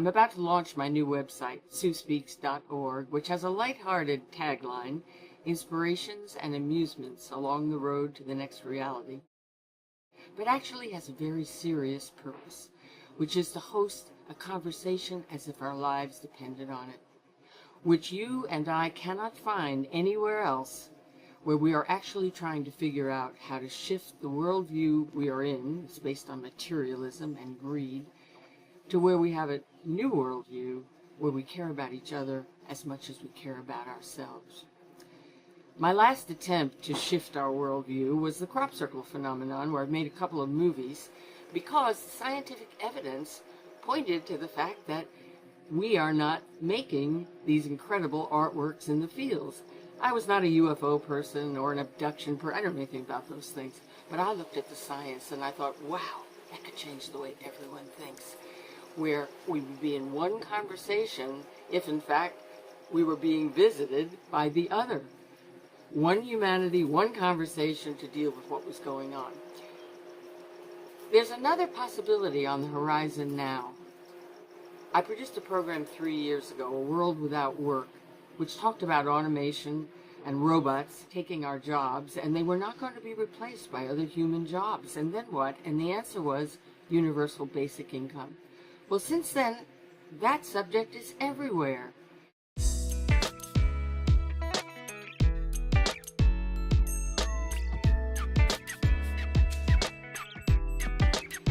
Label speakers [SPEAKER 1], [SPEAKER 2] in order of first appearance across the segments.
[SPEAKER 1] I'm about to launch my new website, SueSpeaks.org, which has a lighthearted tagline, Inspirations and Amusements Along the Road to the Next Reality, but actually has a very serious purpose, which is to host a conversation as if our lives depended on it, which you and I cannot find anywhere else, where we are actually trying to figure out how to shift the worldview we are in, it's based on materialism and greed, to where we have a new worldview where we care about each other as much as we care about ourselves. My last attempt to shift our worldview was the crop circle phenomenon, where I've made a couple of movies, because scientific evidence pointed to the fact that we are not making these incredible artworks in the fields. I was not a UFO person or an abduction person. I don't know anything about those things. But I looked at the science and I thought, wow, that could change the way everyone thinks. Where we would be in one conversation if, in fact, we were being visited by the other. One humanity, one conversation to deal with what was going on. There's another possibility on the horizon now. I produced a program 3 years ago, A World Without Work, which talked about automation and robots taking our jobs, and they were not going to be replaced by other human jobs. And then what? And the answer was universal basic income. Well, since then, that subject is everywhere.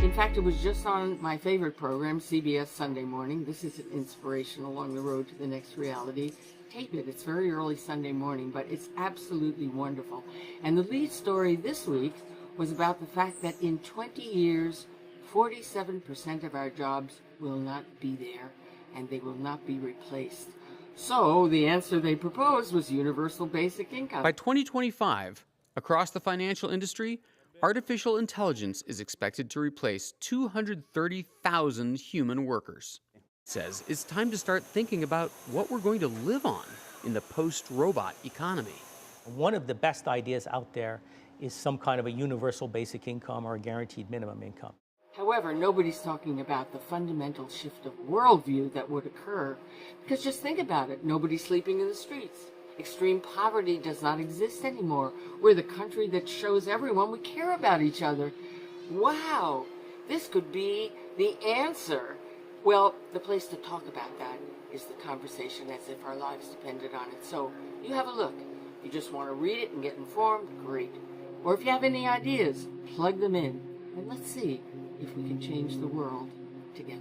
[SPEAKER 1] In fact, it was just on my favorite program, CBS Sunday Morning. This is an inspiration along the road to the next reality. Tape it. It's very early Sunday morning, but it's absolutely wonderful. And the lead story this week was about the fact that in 20 years, 47% of our jobs will not be there, and they will not be replaced. So the answer they proposed was universal basic income.
[SPEAKER 2] By 2025, across the financial industry, artificial intelligence is expected to replace 230,000 human workers. It says it's time to start thinking about what we're going to live on in the post-robot economy.
[SPEAKER 3] One of the best ideas out there is some kind of a universal basic income or a guaranteed minimum income.
[SPEAKER 1] However, nobody's talking about the fundamental shift of worldview that would occur, because just think about it, nobody's sleeping in the streets. Extreme poverty does not exist anymore. We're the country that shows everyone we care about each other. Wow, this could be the answer. Well, the place to talk about that is the conversation as if our lives depended on it. So you have a look. You just want to read it and get informed? Great. Or if you have any ideas, plug them in. And let's see if we can change the world together.